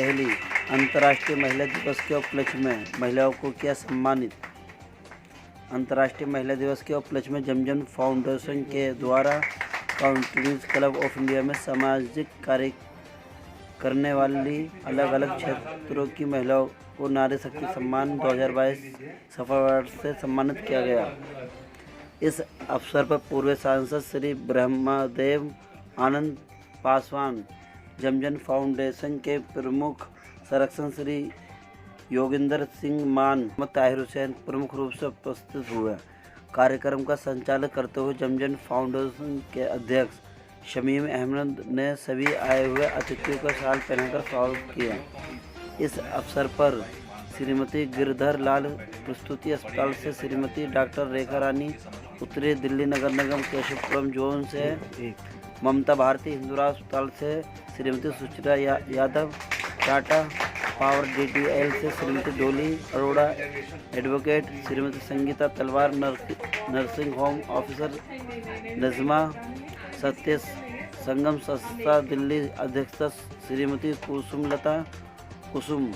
दिल्ली। अंतर्राष्ट्रीय महिला दिवस के उपलक्ष्य में महिलाओं को किया सम्मानित। अंतर्राष्ट्रीय महिला दिवस के उपलक्ष्य में जमजम फाउंडेशन के द्वारा काउंसिल क्लब ऑफ इंडिया में सामाजिक कार्य करने वाली अलग अलग क्षेत्रों की महिलाओं को नारी शक्ति सम्मान 2022 सफल वर्ष से सम्मानित किया गया। इस अवसर पर पूर्व सांसद श्री ब्रह्मदेव आनंद पासवान, जमजम फाउंडेशन के प्रमुख संरक्षक श्री योगिंदर सिंह मान, ताहिर हुसैन प्रमुख रूप से उपस्थित हुए। कार्यक्रम का संचालन करते हुए जमजम फाउंडेशन के अध्यक्ष शमीम अहमद ने सभी आए हुए अतिथियों को शाल पहनाकर स्वागत किया। इस अवसर पर श्रीमती गिरधर लाल प्रस्तुति अस्पताल से श्रीमती डॉक्टर रेखा रानी, उत्तरी दिल्ली नगर निगम केशवपुरम जोन से ममता भारती, हिंदुराज अस्पताल से श्रीमती सुचित्रा यादव, टाटा पावर DTL से श्रीमती डोली अरोड़ा, एडवोकेट श्रीमती संगीता तलवार, नर्सिंग होम ऑफिसर नजमा सत्य, संगम संस्था दिल्ली अध्यक्षता श्रीमती कुसुम,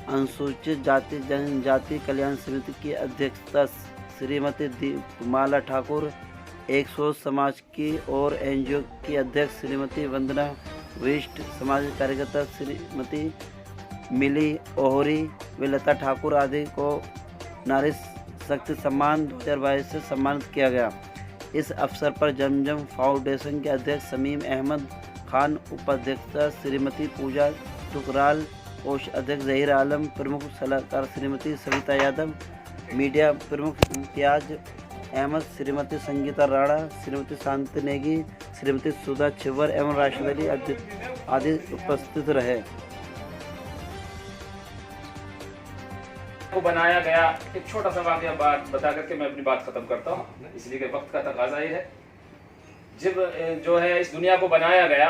अनुसूचित जाति जनजाति कल्याण समिति की अध्यक्षता श्रीमती दीपमाला ठाकुर, एक सोच समाज की और NGO की अध्यक्ष श्रीमती वंदना विष्ट, सामाजिक कार्यकर्ता श्रीमती मिली ओहरी व लता ठाकुर आदि को नारी शक्ति सम्मान 2022 से सम्मानित किया गया। इस अवसर पर जमजम फाउंडेशन के अध्यक्ष शमीम अहमद खान, उपाध्यक्षा श्रीमती पूजा टुकराल, कोष अध्यक्ष जहीर आलम, प्रमुख सलाहकार श्रीमती सविता यादव, मीडिया प्रमुख इम्तियाज अहमद, श्रीमती संगीता राणा, श्रीमती शांति नेगी, श्रीमती सुधा छिवर एवं राशिद अली आदि उपस्थित रहे। को बनाया गया एक छोटा सा वाकया बात बता करके मैं अपनी बात खत्म करता हूँ, इसलिए कि वक्त का तकाजा ये है। जब जो है इस दुनिया को बनाया गया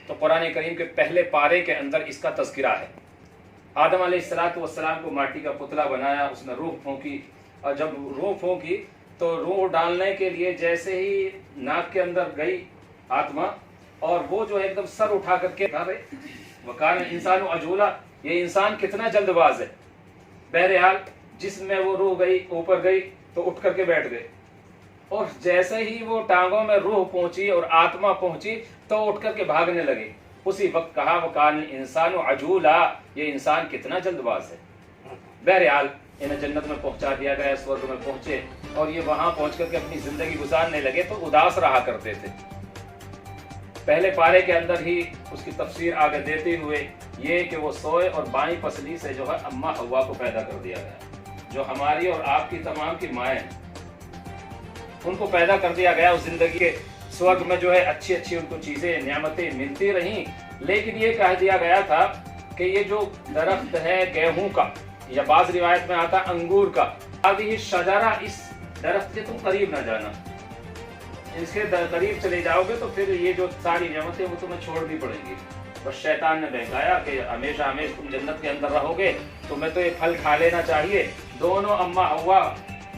तो कुरान करीम के पहले पारे के अंदर इसका तज़किरा है। आदम अलैहिस्सलाम को माटी का पुतला बनाया, उसने रूह फूंकी, और जब रूह फूंकी तो रूह डालने के लिए जैसे ही नाक के अंदर गई आत्मा, और वो जो एकदम सर उठा करके वकान इंसान अजूला, ये इंसान कितना जल्दबाज है। बहरहाल जिसमें वो रूह गई, ऊपर गई तो उठ करके बैठ गए, और जैसे ही वो टांगों में रूह पहुंची और आत्मा पहुंची तो उठ करके भागने लगे। उसी वक्त कहा वकान इंसान अजूला, ये इंसान कितना जल्दबाज है। बहरहाल इन्हें जन्नत में पहुंचा दिया गया, स्वर्ग में पहुंचे, और ये वहां पहुंच करके अपनी जिंदगी गुजारने लगे तो उदास रहा करते थे। पहले पारे के अंदर ही उसकी तफसीर आगे देते हुए ये कि वो सोए और बाईं पसली से जो है अम्मा हवा को पैदा कर दिया गया, जो हमारी और आपकी तमाम की माएँ हैं, उनको पैदा कर दिया गया। उस जिंदगी के स्वर्ग में जो है अच्छी अच्छी उनको चीजें नियामतें मिलती रहीं, लेकिन ये कह दिया गया था कि ये जो दरख्त है गेहूं का, या बाज रिवायत में आता अंगूर का, आदि शजारा, इस दरख्त के तुम करीब न जाना, इसके करीब चले जाओगे तो फिर ये जो सारी नियामतें वो तुम्हें छोड़नी पड़ेंगी। बस शैतान ने बहकाया कि हमेशा हमेशा तुम जन्नत के अंदर रहोगे, तुम्हें तो ये फल खा लेना चाहिए। दोनों अम्मा हवा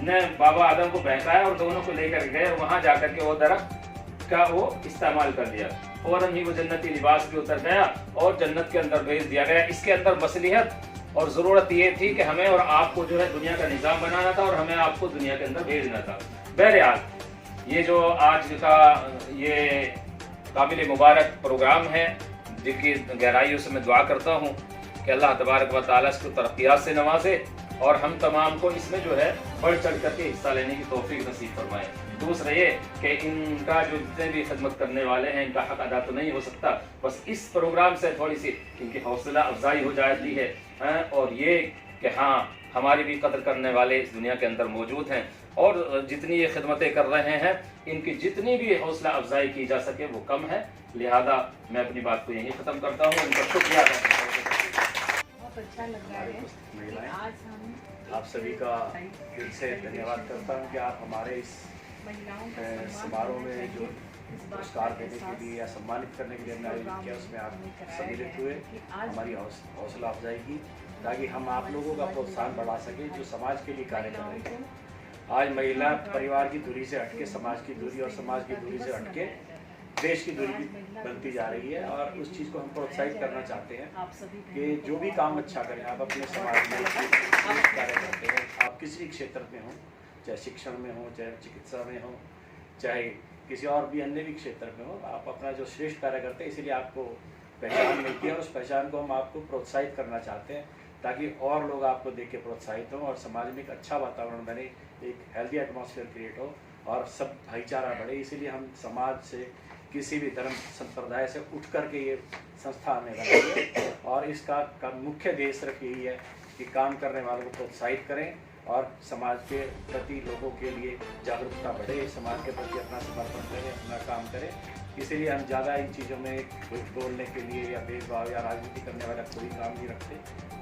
ने बाबा आदम को बहकाया और दोनों को लेकर गए, और वहां जाकर के वो दरख्त का वो इस्तेमाल कर लिया। फौरन ही वो जन्नती लिबास भी उतर गया और जन्नत के अंदर भेज दिया गया। इसके अंदर मसलिहत और ज़रूरत ये थी कि हमें और आपको जो है दुनिया का निज़ाम बनाना था और हमें आपको दुनिया के अंदर भेजना था। बहरहाल ये जो आज का ये काबिल मुबारक प्रोग्राम है, जिसकी गहराइयों से मैं दुआ करता हूँ कि अल्लाह तबारक व तआला इसको तरक्यात से नवाजे और हम तमाम को इसमें जो है बढ़ चढ़ करके हिस्सा लेने की तौफीक नसीब फरमाए। दूसरा ये कि इनका जो जितने भी खिदमत करने वाले हैं इनका हक अदा तो नहीं हो सकता, बस इस प्रोग्राम से थोड़ी सी इनकी हौसला अफजाई हो जाती है, और ये कि हाँ हमारी भी कदर करने वाले इस दुनिया के अंदर मौजूद हैं, और जितनी ये खिदमतें कर रहे हैं इनकी जितनी भी हौसला अफजाई की जा सके वो कम है। लिहाजा मैं अपनी बात को यहीं ख़त्म करता हूँ। इनका शुक्रिया। बहुत अच्छा लग रहा है कि आज हम आप सभी का दिल से धन्यवाद करता हूँ कि आप हमारे इस समारोह में जो पुरस्कार देने के लिए या सम्मानित करने के लिए हमने आयोजित किया उसमें आप सम्मिलित हुए, हमारी हौसला अफजाई की, ताकि हम आप लोगों का प्रोत्साहन बढ़ा सकें जो समाज के लिए कार्य कर रहे हैं। आज महिला परिवार की दूरी से हटके समाज की दूरी और समाज की दूरी से हटके देश की दूरी भी बनती जा रही है। और उस चीज़ को हम प्रोत्साहित करना चाहते हैं कि जो भी काम अच्छा करें आप अपने समाज में कार्य करते हैं, आप किसी भी क्षेत्र में हो, चाहे शिक्षण में हो, चाहे चिकित्सा में हो, चाहे किसी और भी अन्य भी क्षेत्र में हो, आप अपना जो श्रेष्ठ कार्य करते हैं इसीलिए आपको पहचान मिलती है। और उस पहचान को हम आपको प्रोत्साहित करना चाहते हैं ताकि और लोग आपको देख के प्रोत्साहित हों और समाज में एक अच्छा वातावरण बने, एक हेल्दी एटमॉस्फेयर क्रिएट हो और सब भाईचारा बढ़े। इसीलिए हम समाज से किसी भी धर्म संप्रदाय से उठ कर के ये संस्था हमें बनाई और इसका मुख्य देश सिर्फ यही है कि काम करने वालों को प्रोत्साहित करें और समाज के प्रति लोगों के लिए जागरूकता बढ़े, समाज के प्रति अपना समर्पण करें, अपना काम करें। इसीलिए हम ज़्यादा इन चीज़ों में कुछ बोलने के लिए या भेदभाव या राजनीति करने वाला कोई काम नहीं रखते।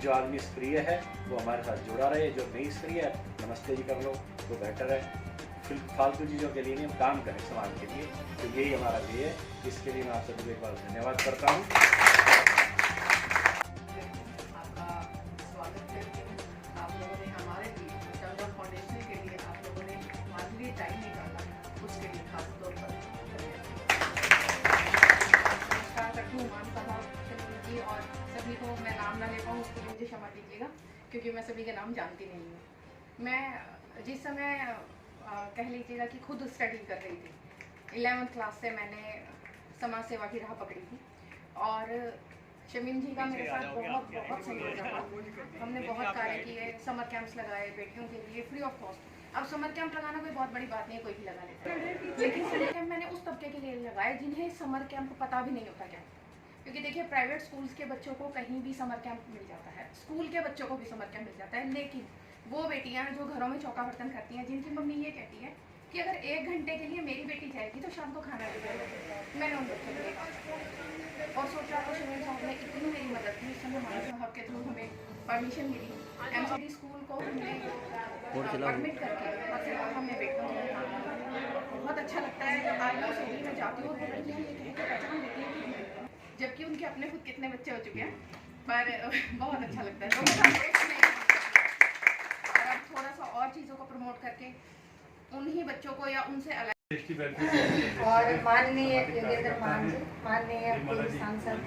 जो आदमी सक्रिय है वो हमारे साथ जुड़ा रहे, जो नहीं सक्रिय है नमस्ते जी कर लो तो बेटर है। फिर फालतू चीज़ों के लिए नहीं, हम काम करें समाज के लिए, तो यही हमारा ध्येय है। इसके लिए मैं आप सभी को एक बार धन्यवाद करता हूँ। आपका स्वागत करती हूँ। आप लोगों ने हमारे लिए जमजम फाउंडेशन के लिए आप लोगों ने हमारे लिए टाइम निकाला, उसके लिए खास तौर पर मान साहब जी और सभी को मैं नाम ना ले पाऊँ उसके लिए मुझे क्षमा कीजिएगा क्योंकि मैं सभी के नाम जानती नहीं हूँ। मैं जिस समय कह लीजिएगा कि खुद स्टडी कर रही थी, 11th क्लास से मैंने समाज सेवा की राह पकड़ी थी और शमीम जी का मेरे साथ बहुत सहयोग रहा। हमने बहुत कार्य किए, समर कैंप्स लगाए बेटियों के लिए फ्री ऑफ कॉस्ट। अब समर कैंप लगाना कोई बहुत बड़ी बात नहीं है, कोई भी लगा लेता है, लेकिन समर कैंप मैंने उस तबके के लिए लगाए जिन्हें समर कैंप पता भी नहीं होता क्या। क्योंकि देखिए प्राइवेट स्कूल्स के बच्चों को कहीं भी समर कैंप मिल जाता है, स्कूल के बच्चों को भी समर कैंप मिल जाता है, लेकिन वो बेटियां जो घरों में चौका बर्तन करती हैं, जिनकी मम्मी ये कहती है कि अगर 1 घंटे के लिए मेरी बेटी जाएगी तो शाम को खाना भी देगा, मैंने उन बच्चों को देखा और सोचा तो शमीम साहब ने इतनी मेरी मदद की। उस समय हमारे साहब के थ्रू हमें परमिशन मिली, MCD स्कूल को हमने एडमिट करके और फिर हमने बेटियों के लिए बहुत अच्छा लगता है जब आज मैं शहरी में जाती हूँ और वो लड़कियाँ ये कहकर पहचान लेती हैं जबकि उनके अपने खुद कितने बच्चे हो चुके हैं, पर बहुत अच्छा लगता है। और अब थोड़ा सा और चीज़ों को प्रमोट करके उन्हीं बच्चों को या उनसे अलग और माननीय योगेंद्र मान जी, माननीय पूर्व सांसद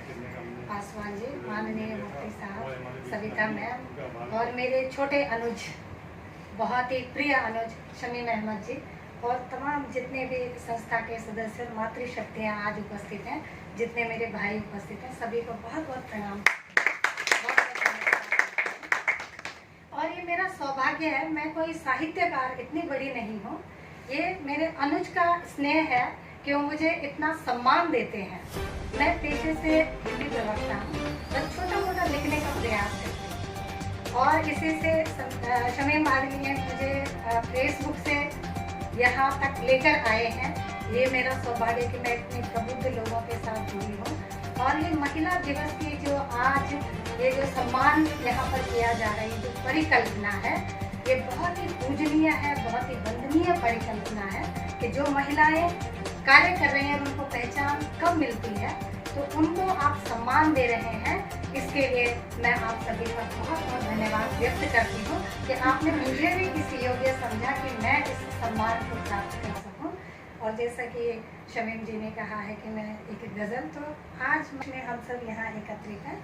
पासवान जी, माननीय मुफ्ती साहब, सविता मैम और मेरे छोटे अनुज, बहुत ही प्रिय अनुज शमीम अहमद जी और तमाम जितने भी संस्था के सदस्य मातृशक्तियाँ आज उपस्थित हैं, जितने मेरे भाई उपस्थित हैं, सभी को बहुत बहुत प्रणाम। और ये मेरा सौभाग्य है, मैं कोई साहित्यकार इतनी बड़ी नहीं हूँ, ये मेरे अनुज का स्नेह है कि वो मुझे इतना सम्मान देते हैं। मैं पेशे से हिंदी प्रवक्ता हूँ, बस छोटा मोटा लिखने का प्रयास करती हूँ और इसी से शमीम आदमी ने मुझे फेसबुक से यहाँ तक लेकर आए हैं। ये मेरा सौभाग्य कि मैं इतने प्रबुद्ध लोगों के साथ जुड़ी हूँ और ये महिला दिवस की जो आज ये जो सम्मान यहाँ पर किया जा रही है, जो परिकल्पना है, ये बहुत ही पूजनीय है, बहुत ही वंदनीय परिकल्पना है कि जो महिलाएं कार्य कर रही हैं उनको पहचान कब मिलती है, तो उनको आप सम्मान दे रहे हैं। इसके लिए मैं आप सभी का बहुत बहुत धन्यवाद व्यक्त करती हूँ कि आपने मुझे भी इस योग्य समझा कि मैं इस सम्मान को प्राप्त कर सकूँ। और जैसा कि शमीम जी ने कहा है कि मैं एक गज़ल, तो आज में हम सब यहाँ एकत्रित हैं,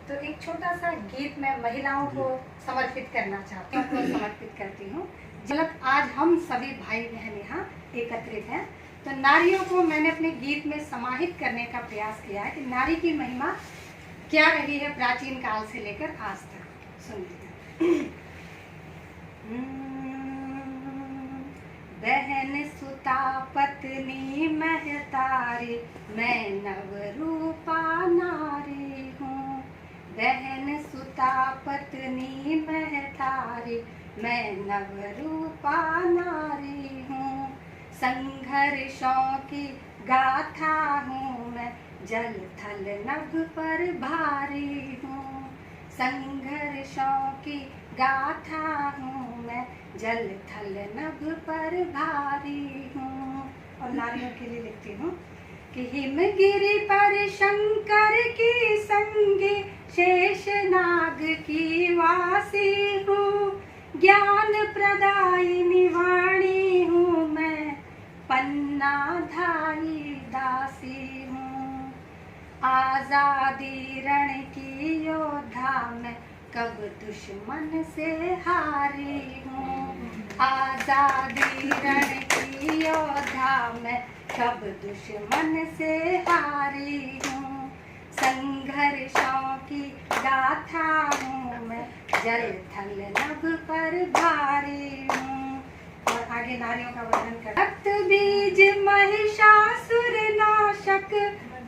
तो एक छोटा सा गीत मैं महिलाओं को समर्पित करना चाहती हूँ, को समर्पित करती हूँ। झलक आज हम सभी भाई बहन यहाँ एकत्रित हैं, तो नारियों को मैंने अपने गीत में समाहित करने का प्रयास किया है कि नारी की महिमा क्या रही है प्राचीन काल से लेकर आज तक। सुनिए। बहन सुता पत्नी महतारी, मैं नवरूपा नारी हूँ। बहन सुता पत्नी महतारी, मैं नवरूपा नारी हूँ। संघर्षों की गाथा हूँ मैं, जल थल नभ पर भारी हूँ। संघर्षों की गाथा हूँ मैं, जल थल नभ पर भारी हूँ। और नारियों के लिए लिखती हूँ कि हिमगिरि पर शंकर की संगी, शेषनाग की वासी हूँ। ज्ञान प्रदायिनी वाणी हूँ मैं, पन्ना धाई दासी हूँ। आजादी रण की योद्धा मैं कब दुश्मन से हारी हूँ। आजादी रण की योद्धा मैं कब दुश्मन से हारी हूँ। संघर्षों की गाथा हूँ मैं, जल थल नभ पर भारी हूँ। और आगे नारियों का वर्णन कर। रक्त बीज महिषासुर नाशक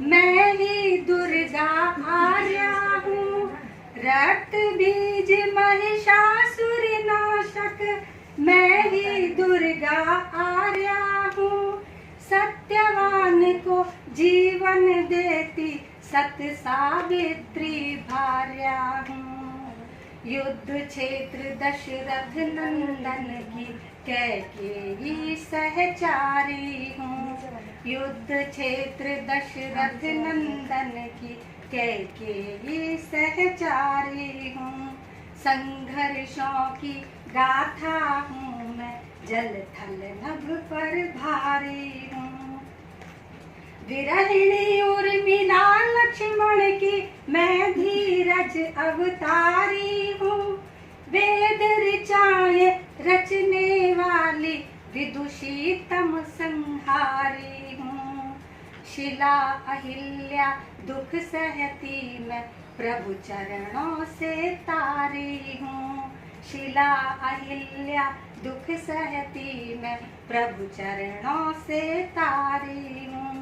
मैं ही दुर्गा आर्या हूँ। रक्त बीज महिषासुर नाशक मैं ही दुर्गा आर्या हूँ। सत्यवान को जीवन देती सत सावित्री भार्या हूँ। युद्ध क्षेत्र दशरथ नंदन की कैकेयी सहचारी हूँ। युद्ध क्षेत्र दशरथ नंदन की कैकेयी सहचारी हूँ। संघर्षों की गाथा हूँ मैं, जल थल नभ पर भारी हूँ। विरहिणी उर्मिला लक्ष्मण की मैं धीरज अवतारी हूँ। वेद ऋचाएं रचने वाली विदुषी तम संहारी हूँ। शिला अहिल्या दुख सहती मैं प्रभु चरणों से तारी हूँ। शिला अहिल्या दुख सहती मैं प्रभु चरणों से तारी हूँ।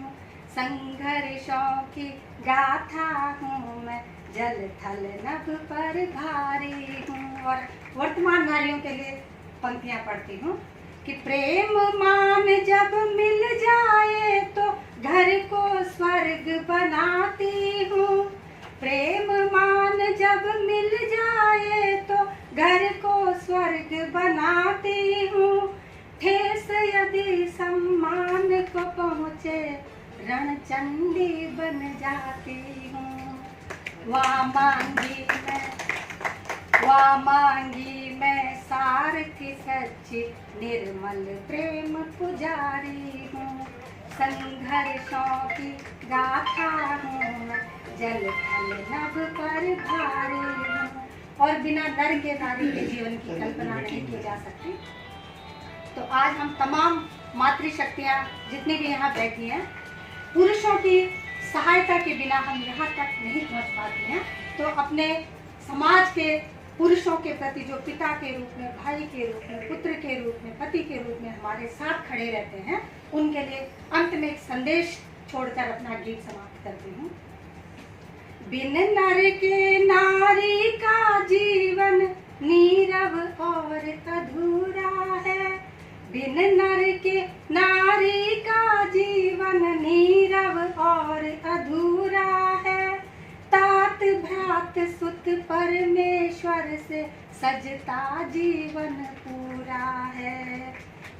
संघर्षों की गाथा हूँ मैं, जल थल नभ पर भारी हूँ। और वर्तमान नारियों के लिए पंक्तियाँ पढ़ती हूँ कि प्रेम मान जब मिल जाए तो घर को स्वर्ग बनाती हूँ। प्रेम मान जब मिल जाए तो घर को स्वर्ग बनाती हूँ। ठेस यदि सम्मान को पहुँचे रणचंडी बन जाती हूँ। वहाँ मांगी मैं सारथी सच्ची निर्मल प्रेम पुजारी हूँ। संघर्षों की गाथा हूँ मैं, जल थल नभ पर भारी हूँ। और बिना नर के नारी के जीवन की कल्पना नहीं की जा सकती। तो आज हम तमाम मातृशक्तियाँ जितनी भी यहाँ बैठी हैं, पुरुषों की सहायता के बिना हम यहाँ तक नहीं पहुँच पाते हैं। तो अपने समाज के पुरुषों के प्रति जो पिता के रूप में, भाई के रूप में, पुत्र के रूप में, पति के रूप में हमारे साथ खड़े रहते हैं, उनके लिए अंत में एक संदेश छोड़कर अपना गीत समाप्त करती हूँ। बिन नर के नारी का जीवन नीरव और अधूरा है। बिन नर के नारी का जीवन नीरव और अधूरा है। तात भ्रात सुत परमेश्वर से सजता जीवन पूरा है।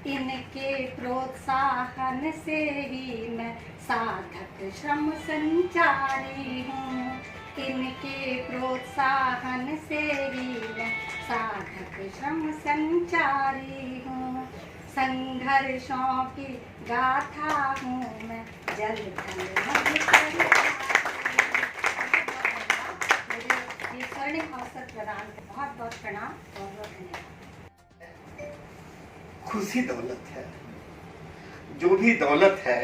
इनके प्रोत्साहन से ही मैं साधक श्रम संचारी हूँ। इनके प्रोत्साहन से ही मैं साधक श्रम संचारी हूँ। संघर्षों की गाथा हूँ मैं, जल थल नभ पर मुझे ये स्वर्णिम अवसर प्रदान कर बहुत बहुत प्रणाम, बहुत बहुत धन्यवाद। खुशी दौलत है, जो भी दौलत है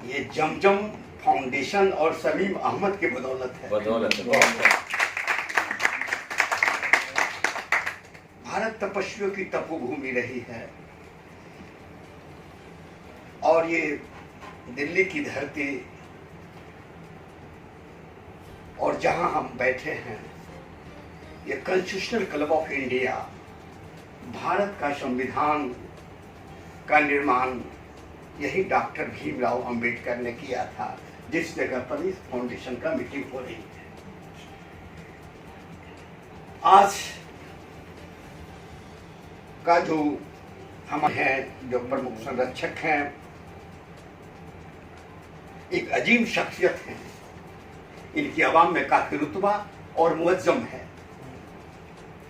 ये जमजम फाउंडेशन और सलीम अहमद के बदौलत है। भारत तपस्वियों की तपोभूमि रही है और ये दिल्ली की धरती और जहां हम बैठे हैं ये constitutional club of India, Bharat का संविधान का निर्माण यही डॉक्टर भीमराव अंबेडकर ने किया था, जिस जगह पर इस फाउंडेशन का मीटिंग हो रही है। आज का जो हम हैं, जो प्रमुख संरक्षक हैं, एक अजीम शख्सियत हैं। इनकी अवाम में काफी रुतबा और मुअज्जम है।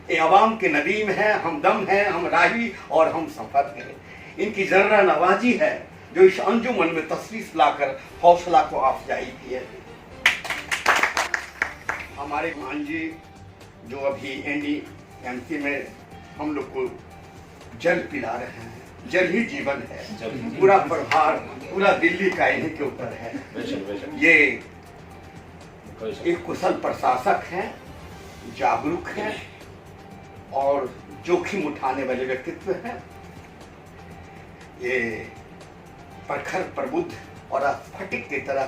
ये अवाम के नदीम हैं, हमदम हैं, हम राही और हम सफर हैं। इनकी जर्रा नवाजी है जो इस अंजुमन में तशरीफ लाकर हौसला को अफजाई की है। हमारे मान जी जो अभी NDMC में हम लोग को जल पिला रहे हैं, जल ही जीवन है, पूरा प्रभार पूरा दिल्ली का इन्हीं के ऊपर है। ये एक कुशल प्रशासक हैं, जागरूक हैं और जोखिम उठाने वाले व्यक्तित्व हैं। ये प्रखर प्रबुद्ध और स्फटिक की तरह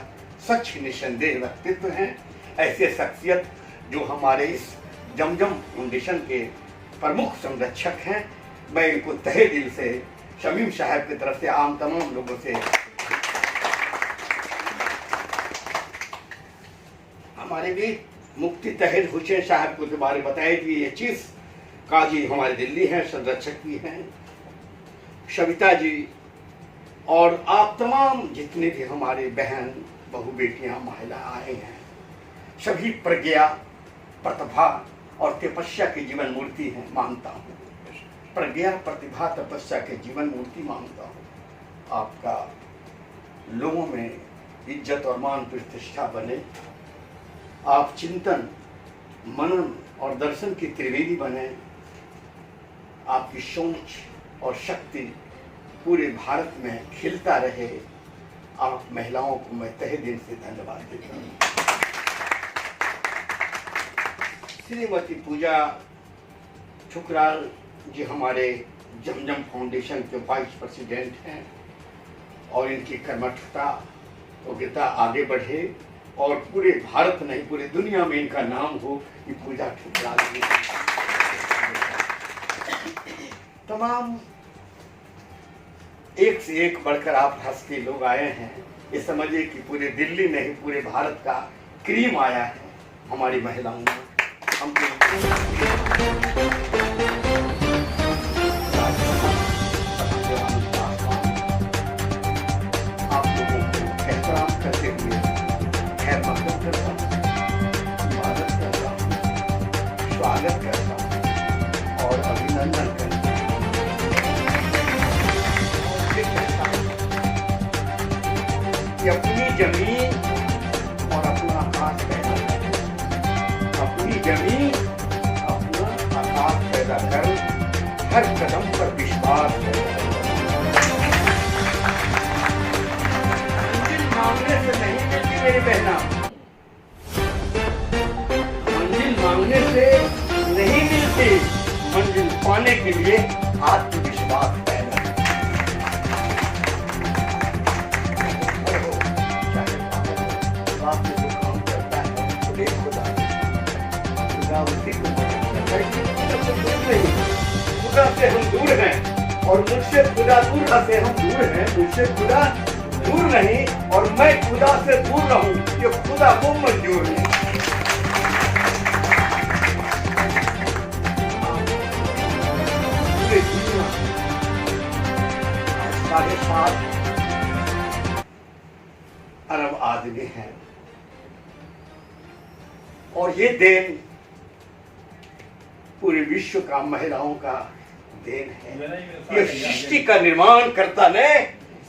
सच निसंदेह व्यक्तित्व हैं। ऐसे शख्सियत जो हमारे इस जमजम फाउंडेशन के प्रमुख संरक्षक हैं, मैं इनको तहे दिल से शमीम साहब की तरफ से आम तमाम लोगों से, हमारे भी मुफ्ती तहिर हुसैन साहब को के बारे में बताया कि ये चीज काजी हमारे दिल्ली हैं, संरक्षक भी हैं, सविता जी और आप तमाम जितने भी हमारे बहन बहू बेटियां महिला आए हैं, सभी प्रज्ञा प्रतिभा और तपस्या की जीवन मूर्ति है मानता हूँ। प्रज्ञा प्रतिभा तपस्या के जीवन मूर्ति मानता हूँ। आपका लोगों में इज्जत और मान प्रतिष्ठा बने, आप चिंतन मनन और दर्शन की त्रिवेदी बने, आपकी सोच और शक्ति पूरे भारत में खिलता रहे। आप महिलाओं को मैं तहे दिल से धन्यवाद देता हूँ। श्रीमती पूजा ठुकराल जी हमारे जमजम फाउंडेशन के वाइस प्रेसिडेंट हैं और इनकी कर्मठता योग्यता आगे बढ़े और पूरे भारत नहीं पूरी दुनिया में इनका नाम हो कि पूजा ठुकराल जी। तमाम एक से एक बढ़कर आप हंसते लोग आए हैं। ये समझिए कि पूरे दिल्ली नहीं पूरे भारत का क्रीम आया है हमारी महिलाओं में। हम आप लोगों को एहतराम करते हुए खैर मकदम करता हूँ, स्वागत करता हूँ, स्वागत करता हूँ और अभिनंदन करता हूँ कि अपनी जमीन और अपना आकाश पैदा कर, अपनी जमीन अपना आकाश पैदा कर, हर कदम पर विश्वास पैदा कर। मंजिल मांगने से नहीं मिलती मेरी बहना, मंजिल मांगने से नहीं मिलती, मंजिल पाने के लिए आत्मविश्वास पैदा कर। बाप ने जो काम करता है खुदे खुदा उसी को नहीं, खुदा से हम दूर हैं और मुझसे खुदा दूर से हम दूर हैं, मुझसे खुदा दूर नहीं और मैं खुदा से दूर रहूं ये खुदा को मंजूर है। पूरी दुनिया 7.5 अरब आदमी हैं और ये देन पूरे विश्व का महिलाओं का देन है। ये सृष्टि का निर्माण करता ने,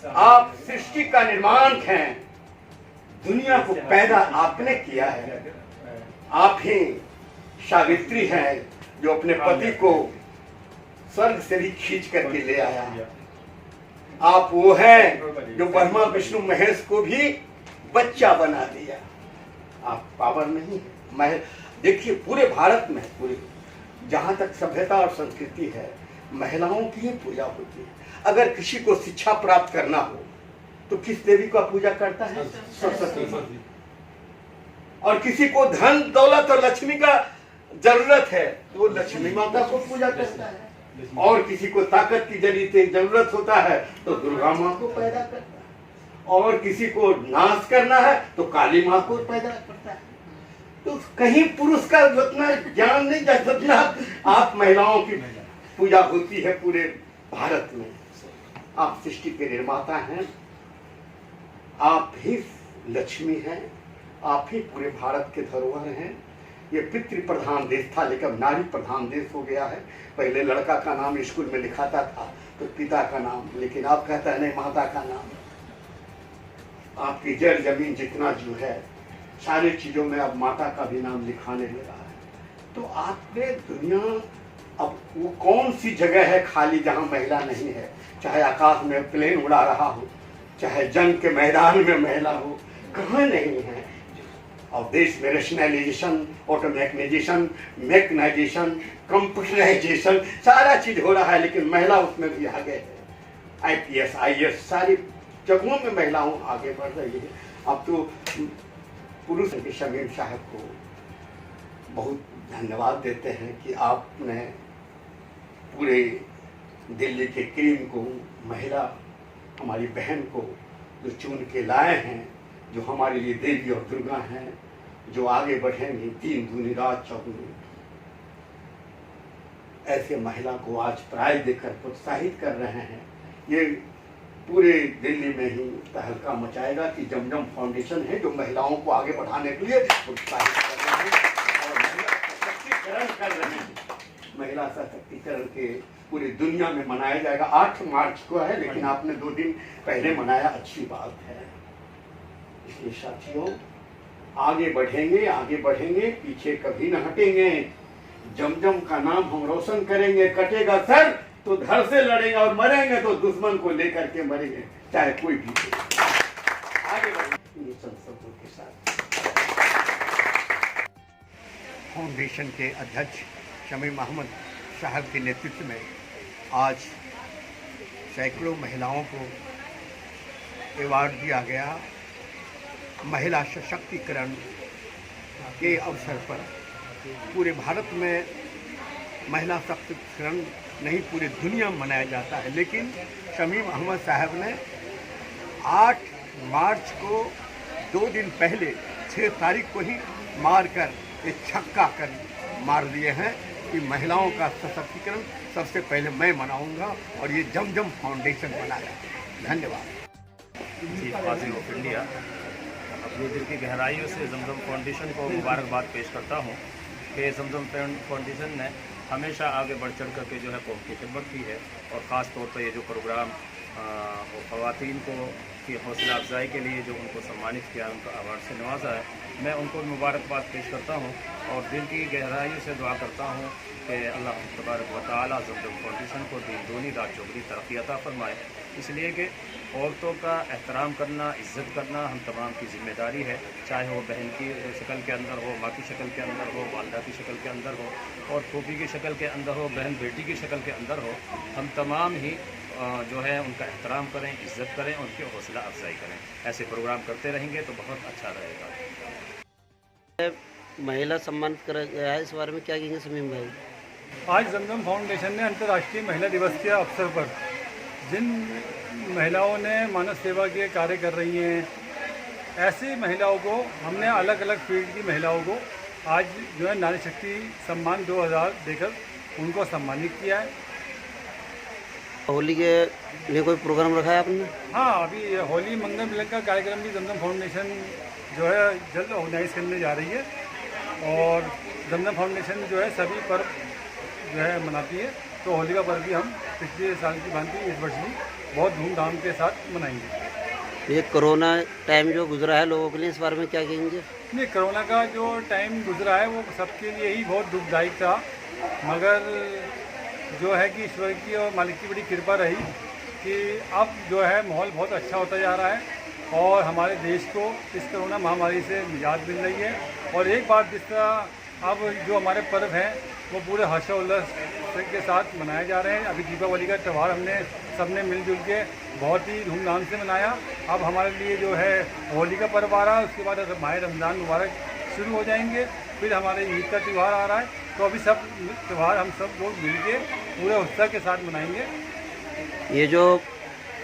आप सृष्टि का निर्माण हैं, दुनिया को पैदा आपने किया है। आप ही सावित्री हैं जो अपने पति को स्वर्ग से भी खींच करके ले आया। आप वो हैं जो ब्रह्मा विष्णु महेश को भी बच्चा बना दिया। आप पावर नहीं है। देखिए पूरे भारत में पूरे जहाँ तक सभ्यता और संस्कृति है महिलाओं की ही पूजा होती है। अगर किसी को शिक्षा प्राप्त करना हो तो किस देवी का पूजा करता है? सरस्वती। और किसी को धन दौलत और लक्ष्मी का जरूरत है तो वो लक्ष्मी माता को पूजा करता है। और किसी को ताकत की जरूरत होता है तो दुर्गा माँ को पैदा करता है। और किसी को नाश करना है तो काली माँ को पैदा करता है। तो कहीं पुरुष का उतना ज्ञान नहीं जितना आप महिलाओं की पूजा होती है पूरे भारत में। आप सृष्टि के निर्माता हैं, आप ही लक्ष्मी हैं, आप ही पूरे भारत के धरोहर हैं। ये पितृ प्रधान देश था, लेकिन अब नारी प्रधान देश हो गया है। पहले लड़का का नाम स्कूल में लिखाता था तो पिता का नाम, लेकिन आप कहता है नहीं, माता का नाम। आपकी जड़ जमीन जितना जो है सारी चीज़ों में अब माता का भी नाम लिखाने लगा है। तो आपने दुनिया, अब वो कौन सी जगह है खाली जहाँ महिला नहीं है? चाहे आकाश में प्लेन उड़ा रहा हो, चाहे जंग के मैदान में महिला हो, कहाँ नहीं है? और देश में रेशनलाइजेशन, ऑटोमेकनाइजेशन, मैकनाइजेशन, कंप्यूटराइजेशन सारा चीज़ हो रहा है, लेकिन महिला उसमें भी आगे है। IPS, IAS सारी जगहों में महिलाओं आगे बढ़ रही है। अब तो पुरुष के शमीम साहब को बहुत धन्यवाद देते हैं कि आपने पूरे दिल्ली के क्रीम को, महिला हमारी बहन को जो चुन के लाए हैं, जो हमारे लिए देवी और दुर्गा हैं, जो आगे बढ़ेंगी 3 दूनी रात 4 ऐसे महिला को आज प्राइज देकर प्रोत्साहित कर रहे हैं। ये पूरे दिल्ली में ही तहलका मचाएगा कि जमजम फाउंडेशन है जो महिलाओं को आगे बढ़ाने के लिए प्रोत्साहित कर रहे हैं और महिला सशक्तिकरण कर रहे हैं। महिला सशक्तिकरण के पूरी दुनिया में मनाया जाएगा। 8 मार्च को है, लेकिन आपने 2 दिन पहले मनाया, अच्छी बात है। इसलिए साथियों, आगे बढ़ेंगे, पीछे कभी न हटेंगे। जमजम का नाम हम रोशन करेंगे। कटेगा सर तो धड़ से लड़ेंगे और मरेंगे तो दुश्मन को लेकर के मरेंगे, चाहे कोई भी हो। आगे बढ़ेंगे संसदों के साथ। फाउंडेशन के अध्यक्ष शमीम अहमद साहब के नेतृत्व में आज सैकड़ों महिलाओं को अवार्ड दिया गया। महिला सशक्तिकरण के अवसर पर पूरे भारत में महिला सशक्तिकरण नहीं, पूरी दुनिया में मनाया जाता है, लेकिन शमीम अहमद साहब ने 8 मार्च को 2 दिन पहले 6 तारीख को ही मारकर एक छक्का कर मार दिए हैं कि महिलाओं का सशक्तिकरण सबसे पहले मैं मनाऊंगा, और ये जमजम फाउंडेशन बनाया। धन्यवाद। चीफ काजी ऑफ इंडिया, अपनी दिल की गहराइयों से जमजम फाउंडेशन को मुबारकबाद पेश करता हूँ कि जमजम फाउंडेशन ने हमेशा आगे बढ़ चढ़ करके जो है कौम की खिदमत की है, और ख़ास तौर पर ये जो प्रोग्राम ख़वातीन को की हौसला अफजाई के लिए जो उनको सम्मानित किया, उनका अवार्ड से नवाजा है, मैं उनको मुबारकबाद पेश करता हूँ और दिल की गहराइयों से दुआ करता हूँ कि अल्लाह तबारक व तआला जमजम फाउंडेशन को दिन दूनी रात चौगुनी तरक्की अता फरमाए। इसलिए कि औरतों का एहतराम करना, इज़्ज़त करना हम तमाम की जिम्मेदारी है, चाहे वो बहन की शक्ल के अंदर हो, माँ की शक्ल के अंदर हो, वालदा की शक्ल के अंदर हो, और फूफी की शक्ल के अंदर हो, बहन बेटी की शक्ल के अंदर हो। हम तमाम ही जो है उनका एहतराम करें, इज़्ज़त करें, उनकी हौसला अफजाई करें। ऐसे प्रोग्राम करते रहेंगे तो बहुत अच्छा रहेगा। महिला सम्मानित करा गया है, इस बारे में क्या कहेंगे शमीम भाई? आज जमजम फाउंडेशन ने अंतर्राष्ट्रीय महिला दिवस के अवसर पर जिन महिलाओं ने मानव सेवा के कार्य कर रही हैं, ऐसी महिलाओं को हमने अलग अलग फील्ड की महिलाओं को आज जो है नारी शक्ति सम्मान 2000 देकर उनको सम्मानित किया है। होली के लिए कोई प्रोग्राम रखा है आपने? हाँ, अभी होली मंगल मिलन का कार्यक्रम भी जमजम फाउंडेशन जो है जल्द ऑर्गेनाइज करने जा रही है, और जमजम फाउंडेशन जो है सभी पर्व जो है मनाती है, तो होली का पर्व भी हम पिछले साल की भांति इस वर्ष भी बहुत धूमधाम के साथ मनाएंगे। ये कोरोना टाइम जो गुजरा है लोगों के लिए, इस बारे में क्या कहेंगे? नहीं, कोरोना का जो टाइम गुजरा है वो सबके लिए ही बहुत दुखदायक था, मगर जो है कि ईश्वर की और मालिक की बड़ी कृपा रही कि अब जो है माहौल बहुत अच्छा होता जा रहा है और हमारे देश को इस कोरोना महामारी से निजात मिल रही है। और एक बात, जिस तरह अब जो हमारे पर्व हैं वो पूरे हर्षोल्लास के साथ मनाए जा रहे हैं। अभी दीपावली का त्यौहार हमने सबने मिलजुल के बहुत ही धूमधाम से मनाया। अब हमारे लिए जो है होली का पर्व आ रहा है, उसके बाद माह रमज़ान मुबारक शुरू हो जाएंगे, फिर हमारे ईद का त्यौहार आ रहा है, तो अभी सब त्यौहार हम सब लोग मिल के पूरे उत्साह के साथ मनाएंगे। ये जो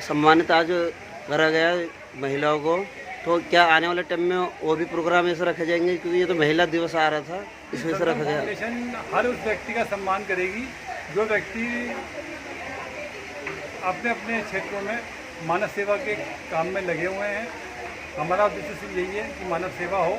सम्मानित आज करा गया महिलाओं को, तो क्या आने वाले टाइम में वो भी प्रोग्राम ऐसे रखे जाएंगे? क्योंकि ये तो महिला दिवस आ रहा था, इस वजह से रखा गया। फाउंडेशन हर उस व्यक्ति का सम्मान करेगी जो व्यक्ति अपने अपने क्षेत्रों में मानव सेवा के काम में लगे हुए हैं। हमारा उद्देश्य सिर्फ यही है कि मानव सेवा हो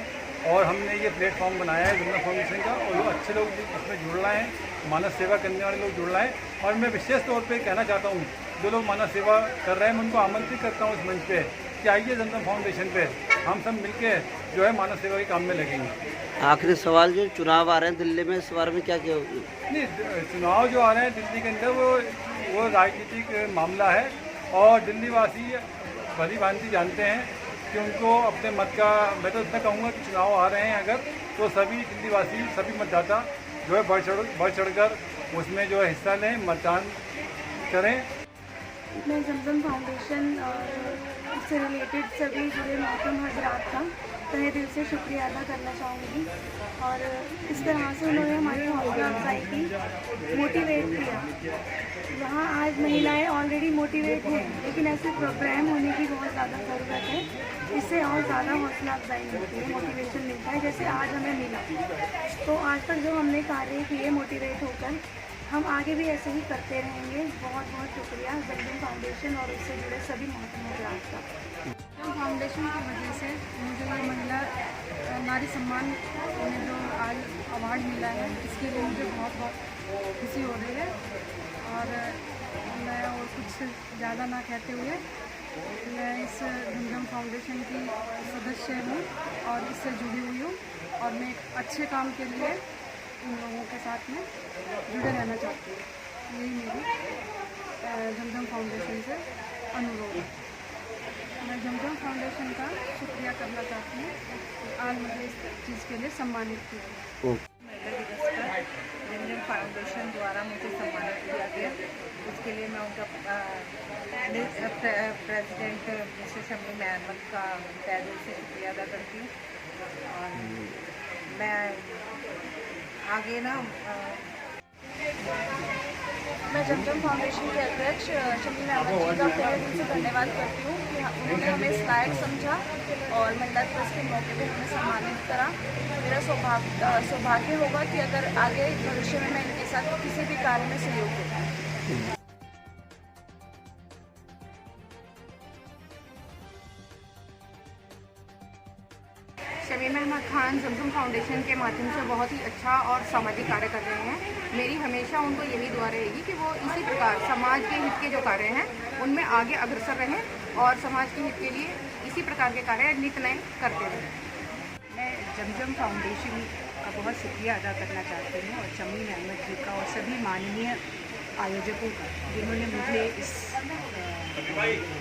और हमने ये प्लेटफॉर्म बनाया है जमजम फाउंडेशन का, और वो अच्छे लोग इसमें जुड़ रहे हैं, मानव सेवा करने वाले लोग जुड़ रहे हैं। और मैं विशेष तौर पे कहना चाहता हूँ, जो लोग मानव सेवा कर रहे हैं, मैं उनको आमंत्रित करता हूँ इस मंच पे कि आइए जमजम फाउंडेशन पे हम सब मिलके जो है मानव सेवा के काम में लगेंगे। आखिरी सवाल, जो चुनाव आ रहे हैं दिल्ली में, इस बारे में क्या नहीं, चुनाव जो आ रहे हैं दिल्ली के अंदर वो राजनीतिक मामला है, और दिल्ली वासी भली भांति जानते हैं कि उनको अपने मत का, मैं तो इतना कहूँगा कि चुनाव आ रहे हैं अगर, तो सभी दिल्ली वासी, सभी मतदाता जो है बढ़ चढ़कर उसमें जो है हिस्सा लें, मतदान करें। मैं जमजम फाउंडेशन और इससे रिलेटेड सभी जुड़े मोहतरम हजरात का तहे दिल से शुक्रिया अदा करना चाहूँगी। और इस तरह से उन्होंने हमारी हौसला अफजाई की, मोटिवेट किया। वहाँ आज महिलाएं ऑलरेडी मोटिवेट हैं, लेकिन ऐसे प्रोग्राम होने की बहुत ज़्यादा ज़रूरत है, इससे और ज़्यादा हौसला अफजाई मिलती है, मोटिवेशन मिलता है, जैसे आज हमें मिला। तो आज तक जो हमने कार्य किए मोटिवेट होकर, हम आगे भी ऐसे ही करते रहेंगे। बहुत बहुत शुक्रिया जमजम फाउंडेशन और उससे जुड़े सभी मोहतरम हजरात का। जमजम फाउंडेशन की वजह से मुझे ये महिला नारी सम्मान में जो आज अवार्ड मिला है, इसके लिए मुझे बहुत बहुत खुशी हो रही है। और मैं और कुछ ज़्यादा ना कहते हुए, मैं इस जमजम फाउंडेशन की सदस्य हूँ और इससे जुड़ी हुई हूँ, और मैं एक अच्छे काम के लिए उन लोगों के साथ में जुड़े रहना चाहती हूँ। यही मेरी जमजम फाउंडेशन से अनुरोध है। मैं जमजम फाउंडेशन का शुक्रिया करना चाहती हूँ कि आज मुझे इस चीज़ के लिए सम्मानित किया। महिला दिवस पर जमजम फाउंडेशन द्वारा मुझे सम्मानित किया गया, उसके लिए मैं उनका प्रेसिडेंट मिस्टर शमीम अहमद का तहे दिल से शुक्रिया अदा करती हूँ। और मैं आगे ना मैं जमजम फाउंडेशन के अध्यक्ष शमीम अहमद जी का तहे दिल से धन्यवाद करती हूँ कि उन्होंने हमें इस लायक समझा और महिला दिवस के मौके पर हमें सम्मानित करा। मेरा सौभाग्य होगा कि अगर आगे भविष्य में मैं इनके साथ किसी भी कार्य में सहयोग दूँ। शमीम अहमद खान जमजम फाउंडेशन के माध्यम से बहुत ही अच्छा और सामाजिक कार्य कर रहे हैं। मेरी हमेशा उनको यही दुआ रहेगी कि वो इसी प्रकार समाज के हित के जो कार्य हैं उनमें आगे अग्रसर रहें और समाज के हित के लिए इसी प्रकार के कार्य नित नए करते रहें। मैं जमजम फाउंडेशन का बहुत शुक्रिया अदा करना चाहती हूँ, और शमीम अहमद जी का और सभी माननीय आयोजकों का, जिन्होंने मुझे इस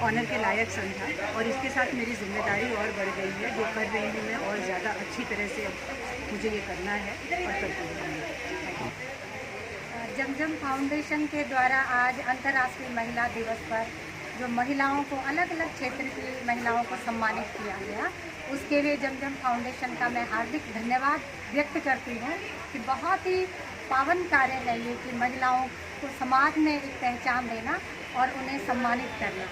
ऑनर के लायक समझा, और इसके साथ मेरी जिम्मेदारी और बढ़ गई है। जो कर रही हूँ मैं और ज़्यादा अच्छी तरह से मुझे ये करना है और करती हूँ। जमजम फाउंडेशन के द्वारा आज अंतर्राष्ट्रीय महिला दिवस पर जो महिलाओं को, अलग अलग क्षेत्र की महिलाओं को सम्मानित किया गया, उसके लिए जमजम फाउंडेशन का मैं हार्दिक धन्यवाद व्यक्त करती हूँ कि बहुत ही पावन कार्य है ये कि महिलाओं को समाज में एक पहचान देना और उन्हें सम्मानित करना।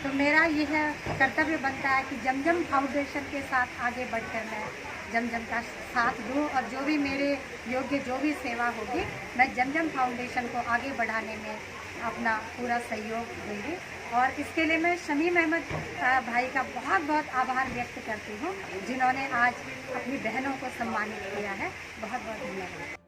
तो मेरा यह कर्तव्य बनता है कि जमजम फाउंडेशन के साथ आगे बढ़कर मैं जमजम का साथ दूँ, और जो भी मेरे योग्य जो भी सेवा होगी मैं जमजम फाउंडेशन को आगे बढ़ाने में अपना पूरा सहयोग दूँगी। और इसके लिए मैं शमीम अहमद भाई का बहुत बहुत आभार व्यक्त करती हूँ, जिन्होंने आज अपनी बहनों को सम्मानित किया है। बहुत बहुत धन्यवाद।